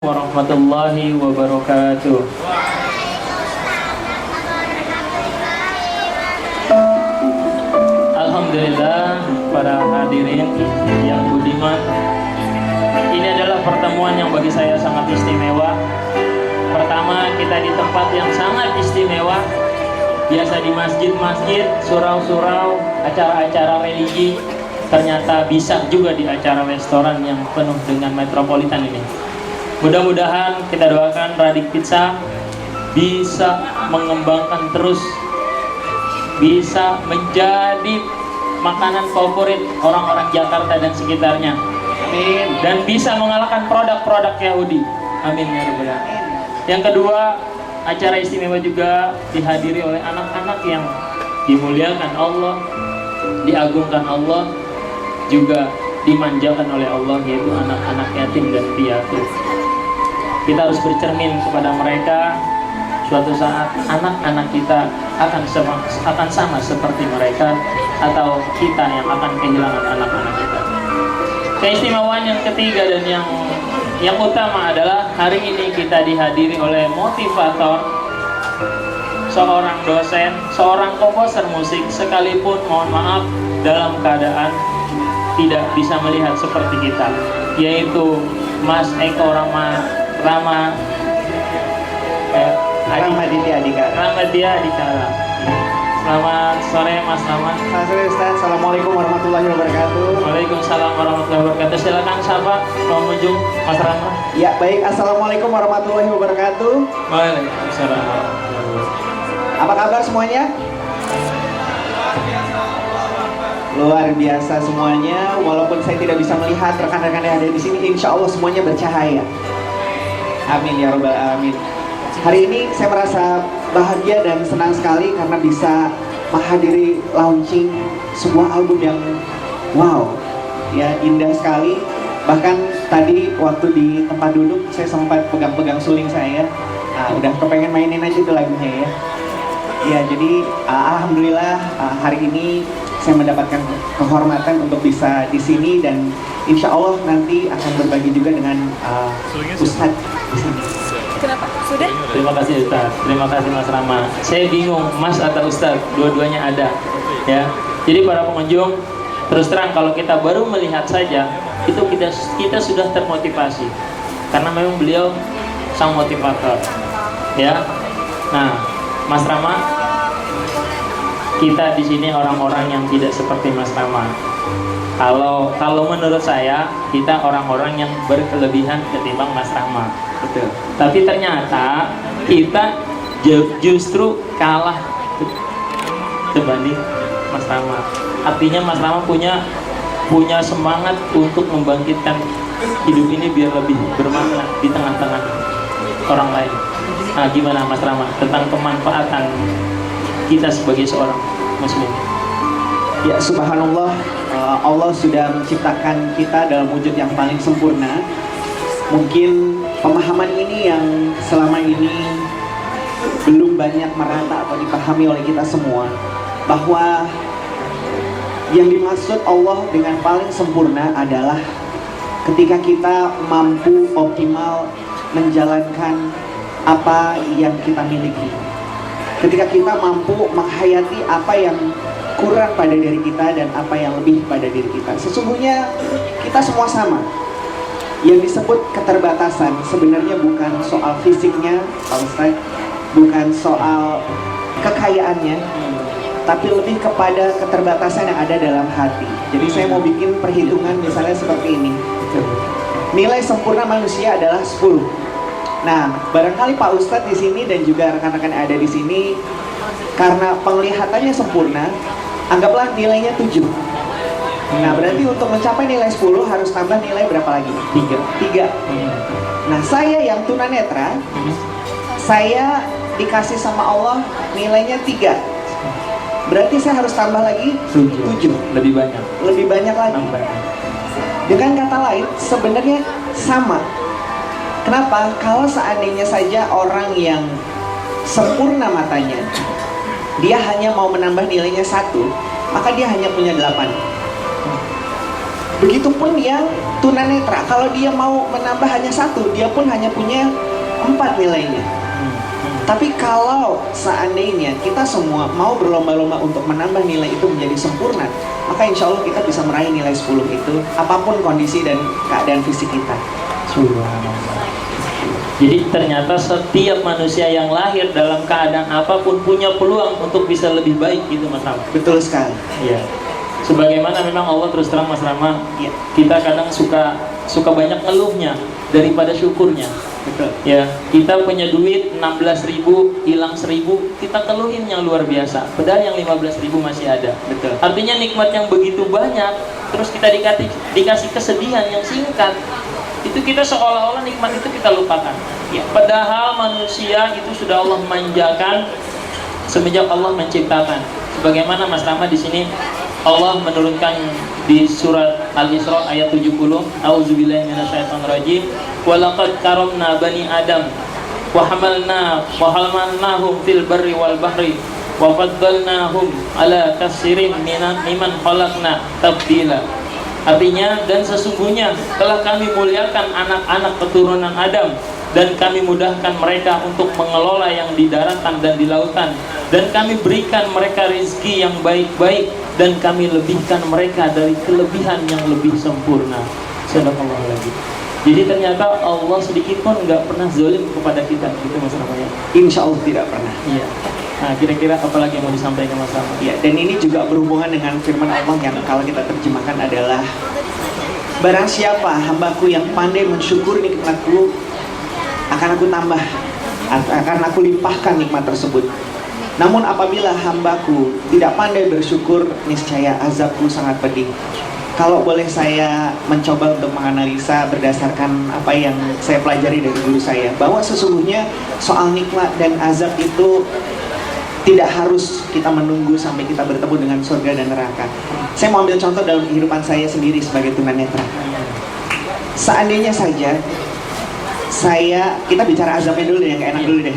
Warahmatullahi wabarakatuh. Alhamdulillah, para hadirin yang budiman, ini adalah pertemuan yang bagi saya sangat istimewa. Pertama, kita di tempat yang sangat istimewa. Biasa di masjid-masjid, surau-surau, acara-acara religi, ternyata bisa juga di acara restoran yang penuh dengan metropolitan ini. Mudah-mudahan kita doakan Radik Pizza bisa mengembangkan terus, bisa menjadi makanan favorit orang-orang Jakarta dan sekitarnya. Amin. Dan bisa mengalahkan produk-produk Yahudi. Amin ya rabbal alamin. Yang kedua, acara istimewa juga dihadiri oleh anak-anak yang dimuliakan Allah, diagungkan Allah, juga dimanjakan oleh Allah, yaitu anak-anak yatim dan piatu. Kita harus bercermin kepada mereka. Suatu saat anak-anak kita akan sama seperti mereka, atau kita yang akan kehilangan anak-anak kita. Keistimewaan yang ketiga dan yang utama adalah hari ini kita dihadiri oleh motivator, seorang dosen, seorang komposer musik, sekalipun mohon maaf dalam keadaan tidak bisa melihat seperti kita, yaitu Mas Eko Ramaditya Adhikara. Selamat sore Mas Rama. Selamat sore Ustaz. Assalamualaikum warahmatullahi wabarakatuh. Waalaikumsalam warahmatullahi wabarakatuh. Silakan sapa pengunjung Mas Rama. Ya baik, assalamualaikum warahmatullahi wabarakatuh. Waalaikumsalam. Apa kabar semuanya? Luar biasa semuanya. Walaupun saya tidak bisa melihat rekan-rekan yang ada di sini, insya Allah semuanya bercahaya. Amin ya rabbal alamin. Hari ini saya merasa bahagia dan senang sekali karena bisa menghadiri launching sebuah album yang wow, ya indah sekali. Bahkan tadi waktu di tempat duduk saya sempat pegang-pegang suling saya. Udah kepengen mainin aja itu lagunya ya. Ya jadi alhamdulillah hari ini saya mendapatkan kehormatan untuk bisa di sini, dan insya Allah nanti akan berbagi juga dengan Ustadz di sini. Kenapa? Sudah? Terima kasih Ustadz, terima kasih Mas Rama. Saya bingung Mas atau Ustadz, dua-duanya ada ya. Jadi para pengunjung, terus terang kalau kita baru melihat saja itu kita sudah termotivasi karena memang beliau sang motivator ya. Nah Mas Rama, kita di sini orang-orang yang tidak seperti Mas Rama. Kalau menurut saya kita orang-orang yang berkelebihan ketimbang Mas Rama. Betul. Tapi ternyata kita justru kalah dibanding Mas Rama. Artinya Mas Rama punya semangat untuk membangkitkan hidup ini biar lebih bermakna di tengah-tengah orang lain. Nah, gimana Mas Rama tentang kemanfaatan kita sebagai seorang muslim? Ya subhanallah, Allah sudah menciptakan kita dalam wujud yang paling sempurna. Mungkin pemahaman ini yang selama ini belum banyak merata atau dipahami oleh kita semua, bahwa yang dimaksud Allah dengan paling sempurna adalah ketika kita mampu optimal menjalankan apa yang kita miliki, ketika kita mampu menghayati apa yang kurang pada diri kita dan apa yang lebih pada diri kita. Sesungguhnya kita semua sama. Yang disebut keterbatasan sebenarnya bukan soal fisiknya, Pak Ustadz, bukan soal kekayaannya, tapi lebih kepada keterbatasan yang ada dalam hati. Jadi saya mau bikin perhitungan misalnya seperti ini. Nilai sempurna manusia adalah 10. Nah, barangkali Pak Ustadz di sini dan juga rekan-rekan yang ada di sini, karena penglihatannya sempurna, anggaplah nilainya 7. Nah, berarti untuk mencapai nilai 10 harus tambah nilai berapa lagi? 3. Nah, saya yang tunanetra, saya dikasih sama Allah nilainya 3. Berarti saya harus tambah lagi 7. Lebih banyak. Lebih banyak lagi. Dengan kata lain, sebenarnya sama. Kenapa? Kalau seandainya saja orang yang sempurna matanya, dia hanya mau menambah nilainya 1, maka dia hanya punya 8. Begitupun yang tunanetra, kalau dia mau menambah hanya satu, dia pun hanya punya 4 nilainya. Tapi kalau seandainya kita semua mau berlomba-lomba untuk menambah nilai itu menjadi sempurna, maka insya Allah kita bisa meraih nilai 10 itu, apapun kondisi dan keadaan fisik kita. Subhanallah. Jadi ternyata setiap manusia yang lahir dalam keadaan apapun punya peluang untuk bisa lebih baik gitu Mas Rama. Betul sekali. Iya. Sebagaimana memang Allah terus terang Mas Rama, Iya. kita kadang suka banyak ngeluhnya daripada syukurnya. Betul. Ya, kita punya duit 16.000, hilang 1.000, kita keluhin yang luar biasa. Padahal yang 15.000 masih ada. Betul. Artinya nikmat yang begitu banyak, terus kita dikasih kesedihan yang singkat. Itu kita seolah-olah nikmat itu kita lupakan. Ya, padahal manusia itu sudah Allah manjakan semenjak Allah menciptakan. Sebagaimana Mas Rama di sini Allah menurunkan di surat Al-Isra ayat 70, A'udzubillahi minasyaitonirrajim, wa laqad karamna bani Adam wa hamalnahum fil barri wal bahri wa faddalnahum ala katsirin mimman khalaqna tabdila. Artinya, dan sesungguhnya telah kami muliakan anak-anak keturunan Adam, dan kami mudahkan mereka untuk mengelola yang di daratan dan di lautan, dan kami berikan mereka rezeki yang baik-baik, dan kami lebihkan mereka dari kelebihan yang lebih sempurna. Sadaqallahul. Jadi ternyata Allah sedikit pun nggak pernah zalim kepada kita, gitu Mas Rama. Insya Allah tidak pernah. Iya. Nah, kira-kira apa lagi yang mau disampaikan Mas Rama? Ya, dan ini juga berhubungan dengan firman Allah yang kalau kita terjemahkan adalah, barang siapa hambaku yang pandai mensyukur nikmatku, akan aku tambah, akan aku limpahkan nikmat tersebut. Namun apabila hambaku tidak pandai bersyukur, niscaya azabku sangat pedih. Kalau boleh saya mencoba untuk menganalisa berdasarkan apa yang saya pelajari dari guru saya, bahwa sesungguhnya soal nikmat dan azab itu tidak harus kita menunggu sampai kita bertemu dengan surga dan neraka. Saya mau ambil contoh dalam kehidupan saya sendiri sebagai tunanetra. Seandainya saja kita bicara azabnya dulu deh, yang enak dulu deh.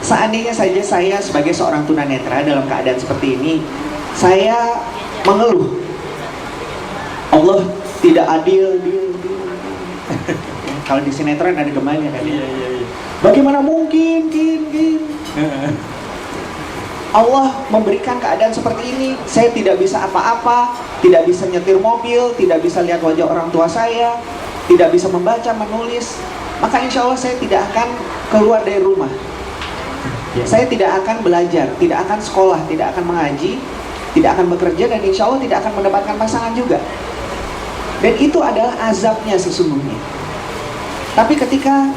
Seandainya saja saya sebagai seorang tunanetra dalam keadaan seperti ini, saya mengeluh, Allah tidak adil. Kalau di sinetron ada gemanya kan? Iya. Bagaimana mungkin? Allah memberikan keadaan seperti ini. Saya tidak bisa apa-apa, tidak bisa nyetir mobil, tidak bisa lihat wajah orang tua saya, tidak bisa membaca, menulis. Maka insya Allah saya tidak akan keluar dari rumah. Saya tidak akan belajar, tidak akan sekolah, tidak akan mengaji, tidak akan bekerja, dan insya Allah tidak akan mendapatkan pasangan juga. Dan itu adalah azabnya sesungguhnya. Tapi ketika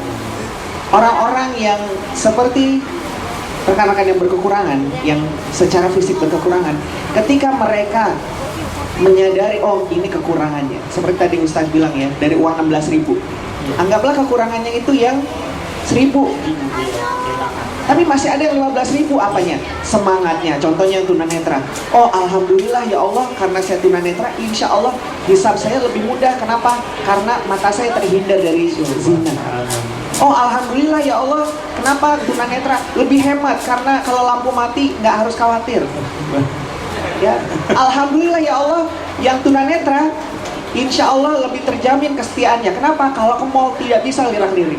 orang-orang yang seperti rekan-rekan yang berkekurangan, yang secara fisik berkekurangan, ketika mereka menyadari, oh ini kekurangannya, seperti tadi Ustaz bilang ya, dari uang 16.000, anggaplah kekurangannya itu yang 1.000, tapi masih ada yang 15.000, apanya? Semangatnya. Contohnya tunanetra, oh alhamdulillah ya Allah, karena saya tunanetra, insya Allah hisab saya lebih mudah. Kenapa? Karena mata saya terhindar dari zina. Oh alhamdulillah ya Allah, kenapa tunanetra? Lebih hemat, karena kalau lampu mati nggak harus khawatir. Ya, alhamdulillah ya Allah, yang tunanetra insya Allah lebih terjamin kesetiaannya. Kenapa? Kalau ke mall tidak bisa lirak-lirik.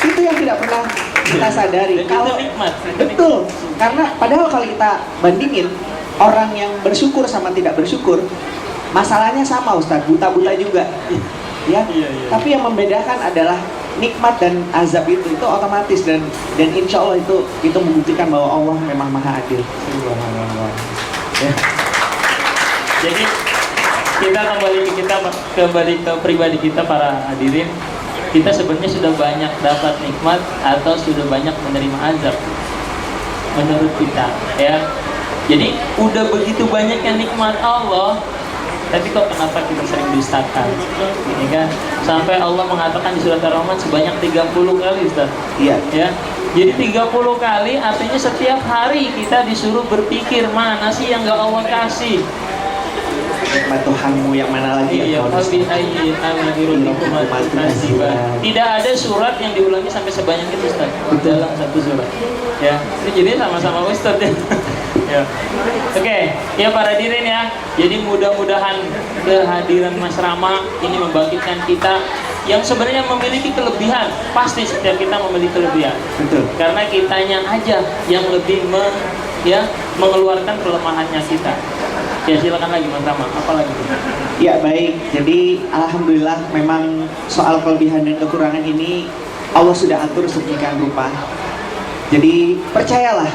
Itu yang tidak pernah kita sadari. Kalau nikmat. betul, karena padahal kalau kita bandingin orang yang bersyukur sama tidak bersyukur, masalahnya sama Ustadz, buta-buta juga. Ya, tapi yang membedakan adalah nikmat dan azab itu otomatis, dan insya Allah itu membuktikan bahwa Allah memang maha adil. Ya. Jadi kita kembali ke pribadi kita para hadirin. Kita sebenarnya sudah banyak dapat nikmat atau sudah banyak menerima azab menurut kita, ya. Jadi udah begitu banyak yang nikmat Allah, tapi kok kenapa kita sering dustakan? Ini kan sampai Allah mengatakan di surat Ar-Rahman sebanyak 30 kali, Ustaz. Iya. Ya. Jadi 30 kali artinya setiap hari kita disuruh berpikir, mana sih yang gak Allah kasih? Nikmat Tuhanmu yang mana lagi? Iya, tidak ada surat yang diulangi sampai sebanyak itu, Ustaz, dalam satu surat. Ya, jadi sama-sama Ustaz ya. Ya. Oke, ya para hadirin ya. Jadi mudah-mudahan kehadiran Mas Rama ini membangkitkan kita yang sebenarnya memiliki kelebihan. Pasti setiap kita memiliki kelebihan. Betul. Karena kitanya aja yang lebih mengeluarkan kelemahannya kita. Ya silakan lagi Mas Rama, apa lagi? Ya baik, jadi alhamdulillah memang soal kelebihan dan kekurangan ini Allah sudah atur sedemikian rupa. Jadi percayalah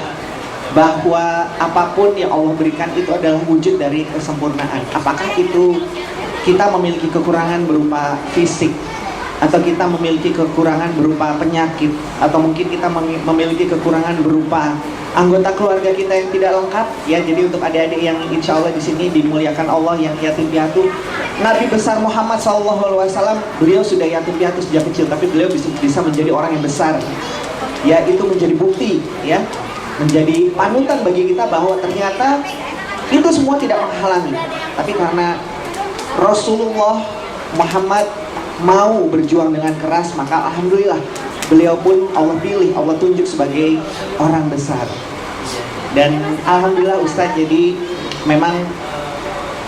bahwa apapun yang Allah berikan itu adalah wujud dari kesempurnaan. Apakah itu kita memiliki kekurangan berupa fisik, atau kita memiliki kekurangan berupa penyakit, atau mungkin kita memiliki kekurangan berupa anggota keluarga kita yang tidak lengkap, ya. Jadi untuk adik-adik yang insya Allah di sini dimuliakan Allah, yang yatim piatu, Nabi besar Muhammad SAW, beliau sudah yatim piatu sejak kecil, tapi beliau bisa menjadi orang yang besar. Ya, itu menjadi bukti, ya, menjadi panutan bagi kita bahwa ternyata itu semua tidak menghalangi, tapi karena Rasulullah Muhammad mau berjuang dengan keras, maka alhamdulillah beliau pun Allah pilih, Allah tunjuk sebagai orang besar. Dan alhamdulillah Ustadz, jadi memang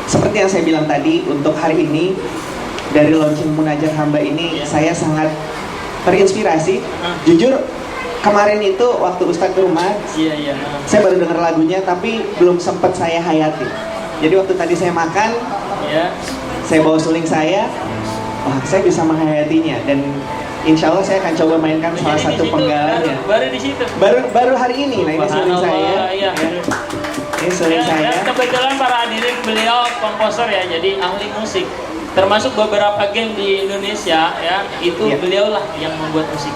seperti yang saya bilang tadi, untuk hari ini dari launching Munajat Hamba ini saya sangat terinspirasi. Jujur kemarin itu waktu Ustadz ke rumah, saya baru dengar lagunya tapi belum sempat saya hayati. Jadi waktu tadi saya makan, saya bawa suling saya, wah saya bisa menghayatinya, dan insya Allah saya akan coba mainkan salah satu penggalannya. Baru di situ. Baru hari ini. Nah, ini suling saya. Iya. Ini suling saya. Dan kebetulan para hadirin, beliau komposer ya, jadi ahli musik. Termasuk beberapa game di Indonesia ya, itu beliaulah yang membuat musik.